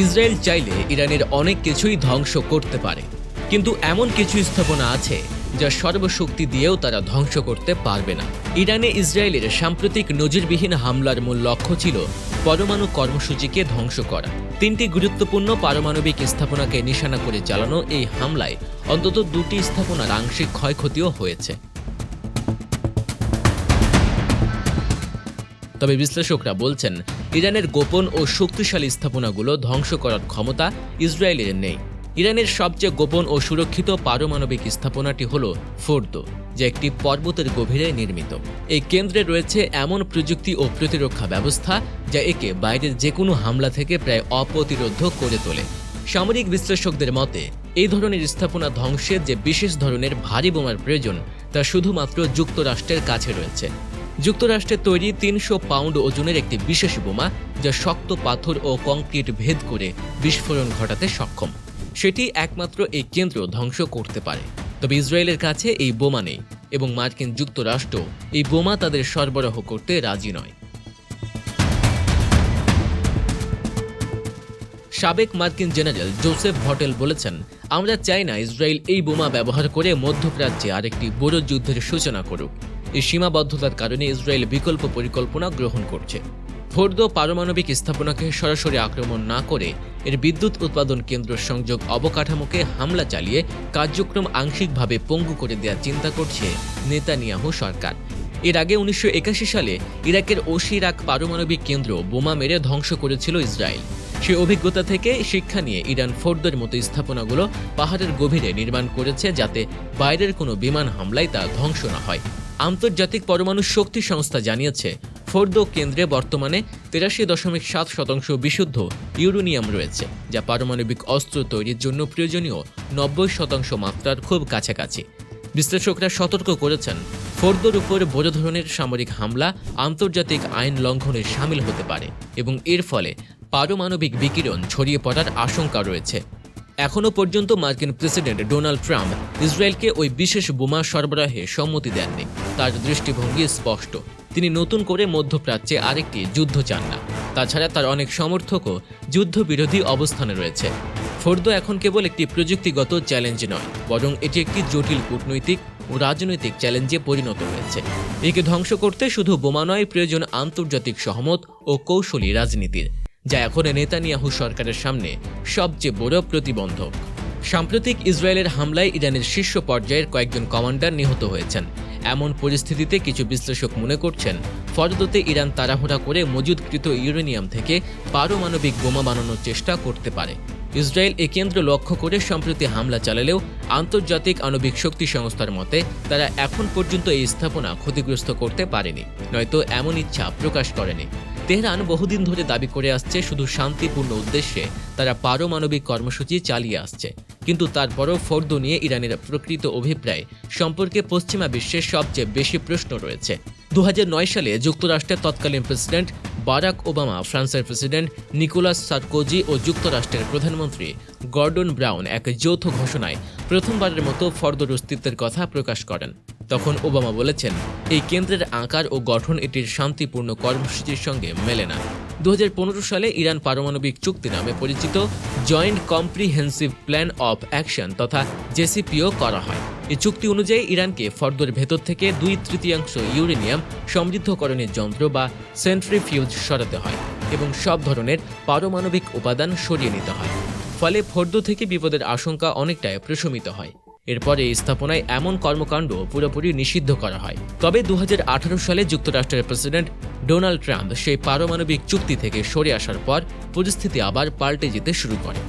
Israel চাইলে ইরানের অনেক কিছুই ধ্বংস করতে পারে, কিন্তু এমন কিছু স্থাপনা আছে যা সর্বশক্তি দিয়েও তারা ধ্বংস করতে পারবে না। ইরানে ইসরায়েলের সাম্প্রতিক নজিরবিহীন হামলার মূল লক্ষ্য ছিল পরমাণু কর্মসূচিকে ধ্বংস করা। 3টি গুরুত্বপূর্ণ পারমাণবিক স্থাপনাকে নিশানা করে চালানো এই হামলায় অন্তত 2টি স্থাপনার আংশিক ক্ষয়ক্ষতিও হয়েছে। তবে বিশ্লেষকরা বলছেন, ইরানের গোপন ও শক্তিশালী স্থাপনাগুলো ধ্বংস করার ক্ষমতা ইসরায়েলের নেই। ইরানের সবচেয়ে গোপন ও সুরক্ষিত পারমাণবিক স্থাপনাটি হল ফোর্দো, যা একটি পর্বতের গভীরে নির্মিত। এই কেন্দ্রে রয়েছে এমন প্রযুক্তি ও প্রতিরক্ষা ব্যবস্থা যা একে বাইরের যে কোনো হামলা থেকে প্রায় অপ্রতিরোধ করে তোলে। সামরিক বিশ্লেষকদের মতে, এই ধরনের স্থাপনা ধ্বংসের যে বিশেষ ধরনের ভারী বোমার প্রয়োজন তা শুধুমাত্র যুক্তরাষ্ট্রের কাছে রয়েছে। যুক্তরাষ্ট্রের তৈরি 300 পাউন্ড ওজনের একটি বিশেষ বোমা, যা শক্ত পাথর ও কংক্রিট ভেদ করে বিস্ফোরণ ঘটাতে সক্ষম। সেটি একমাত্র এই কেন্দ্র ধ্বংস করতে পারে। তবে ইসরায়েলের কাছে এই বোমা নেই এবং মার্কিন যুক্তরাষ্ট্র এই বোমা তাদের সরবরাহ করতে রাজি নয়। সাবেক মার্কিন জেনারেল জোসেফ ভটেল বলেছেন, আমরা চাই না ইসরায়েল এই বোমা ব্যবহার করে মধ্যপ্রাচ্যে আরেকটি বড় যুদ্ধের সূচনা করুক। এই সীমাবদ্ধতার কারণে ইসরায়েল বিকল্প পরিকল্পনা গ্রহণ করছে। ফোর্দো পারমাণবিক স্থাপনাকে সরাসরি আক্রমণ না করে এর বিদ্যুৎ উৎপাদন কেন্দ্র সংযোগ অবকাঠামোকে হামলা চালিয়ে কার্যক্রম আংশিকভাবে পঙ্গু করে দেওয়ার চিন্তা করছে নেতানিয়াহু সরকার। এর আগে 1981 সালে ইরাকের ওশিরাক পারমাণবিক কেন্দ্র বোমা মেরে ধ্বংস করেছিল ইসরায়েল। সে অভিজ্ঞতা থেকে শিক্ষা নিয়ে ইরান ফোর্দোর মতো স্থাপনাগুলো পাহাড়ের গভীরে নির্মাণ করেছে, যাতে বাইরের কোনো বিমান হামলায় তা ধ্বংস না হয়। আন্তর্জাতিক পরমাণু শক্তি সংস্থা জানিয়েছে, ফোর্দো কেন্দ্রে বর্তমানে 83.7% বিশুদ্ধ ইউরেনিয়াম রয়েছে, যা পারমাণবিক অস্ত্র তৈরির জন্য প্রয়োজনীয় 90% মাত্রার খুব কাছাকাছি। বিশ্লেষকরা সতর্ক করেছেন, ফোর্দোর উপর বড় ধরনের সামরিক হামলা আন্তর্জাতিক আইন লঙ্ঘনের শামিল হতে পারে এবং এর ফলে পারমাণবিক বিকিরণ ছড়িয়ে পড়ার আশঙ্কা রয়েছে। এখনও পর্যন্ত মার্কিন প্রেসিডেন্ট ডোনাল্ড ট্রাম্প ইসরায়েলকে ওই বিশেষ বোমা সরবরাহে সম্মতি দেননি। তার দৃষ্টিভঙ্গি স্পষ্ট, তিনি নতুন করে মধ্যপ্রাচ্যে আরেকটি যুদ্ধ চান না। তাছাড়া তার অনেক সমর্থকও যুদ্ধবিরোধী অবস্থানে রয়েছে। ফোর্দো এখন কেবল একটি প্রযুক্তিগত চ্যালেঞ্জ নয়, বরং এটি একটি জটিল কূটনৈতিক ও রাজনৈতিক চ্যালেঞ্জে পরিণত হয়েছে। একে ধ্বংস করতে শুধু বোমা নয়, প্রয়োজন আন্তর্জাতিক সহমত ও কৌশলী রাজনীতির, যা এখন নেতানিয়াহু সরকারের সামনে সবচেয়ে বড় প্রতিবন্ধক। সাম্প্রতিক ইসরায়েলের হামলায় ইরানের শীর্ষ পর্যায়ের কয়েকজন কমান্ডার নিহত হয়েছেন। এমন পরিস্থিতিতে কিছু বিশ্লেষক মনে করছেন, ফোর্দোতে ইরান তাড়াহুড়া করে মজুদকৃত ইউরেনিয়াম থেকে পারমাণবিক বোমা বানানোর চেষ্টা করতে পারে। ইসরায়েল এ কেন্দ্র লক্ষ্য করে সম্প্রতি হামলা চালালেও আন্তর্জাতিক আণবিক শক্তি সংস্থার মতে তারা এখন পর্যন্ত এই স্থাপনা ক্ষতিগ্রস্ত করতে পারেনি, নয়তো এমন ইচ্ছা প্রকাশ করেনি। তেহরান বহুদিন ধরে দাবি করে আসছে, শুধু শান্তিপূর্ণ উদ্দেশ্যে তারা পারমাণবিক কর্মসূচি চালিয়ে আসছে। কিন্তু তারপরও ফোর্দো নিয়ে ইরানের প্রকৃত অভিপ্রায় সম্পর্কে পশ্চিমা বিশ্বের সবচেয়ে বেশি প্রশ্ন রয়েছে। 2009 সালে যুক্তরাষ্ট্রের তৎকালীন প্রেসিডেন্ট বারাক ওবামা, ফ্রান্সের প্রেসিডেন্ট নিকোলাস সারকোজি ও যুক্তরাষ্ট্রের প্রধানমন্ত্রী গর্ডন ব্রাউন এক যৌথ ঘোষণায় প্রথমবারের মতো ফোর্দোর অস্তিত্বের কথা প্রকাশ করেন। তখন ওবামা বলেছেন, এই কেন্দ্রের আকার ও গঠন এটির শান্তিপূর্ণ কর্মসূচির সঙ্গে মেলে না। 2015 সালে ইরান পারমাণবিক চুক্তি নামে পরিচিত joint comprehensive plan of action তথা জেসিপিও করা হয়। এই চুক্তি অনুযায়ী ইরানকে ফোর্দোর ভেতর থেকে 2/3 ইউরেনিয়াম সমৃদ্ধকরণের যন্ত্র বা সেন্ট্রিফিউজ সরাতে হয় এবং সব ধরনের পারমাণবিক উপাদান সরিয়ে নিতে হয়। ফলে ফোর্দো থেকে বিপদের আশঙ্কা অনেকটাই প্রশমিত হয়। এরপরে এই স্থাপনায় এমন কর্মকাণ্ড পুরোপুরি নিষিদ্ধ করা হয়। তবে 2018 সালে যুক্তরাষ্ট্রের প্রেসিডেন্ট ডোনাল্ড ট্রাম্প সেই পারমাণবিক চুক্তি থেকে সরে আসার পর পরিস্থিতি আবার পাল্টে যেতে শুরু করে।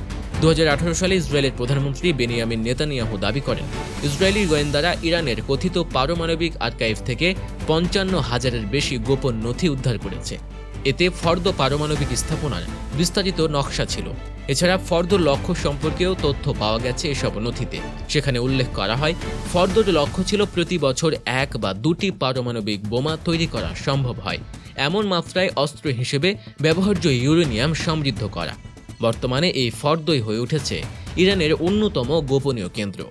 2018 সালে ইসরায়েলের প্রধানমন্ত্রী বেনিয়ামিন নেতানিয়াহু দাবি করেন, ইসরায়েলি গোয়েন্দারা ইরানের কথিত পারমাণবিক আর্কাইভ থেকে 55,000-এর বেশি গোপন নথি উদ্ধার করেছে। এতে ফোর্দো পারমাণবিক স্থাপনার বিস্তারিত নকশা ছিল। এছাড়া ফোর্দোর লক্ষ্য সম্পর্কেও তথ্য পাওয়া গেছে এসব নথিতে। সেখানে উল্লেখ করা হয়, ফোর্দোর লক্ষ্য ছিল প্রতি বছর 1 বা 2টি পারমাণবিক বোমা তৈরি করা সম্ভব হয় এমন মাত্রায় অস্ত্র হিসেবে ব্যবহার্য ইউরেনিয়াম সমৃদ্ধ করা। বর্তমানে এই ফোর্দোই হয়ে উঠেছে ইরানের অন্যতম গোপনীয় কেন্দ্র।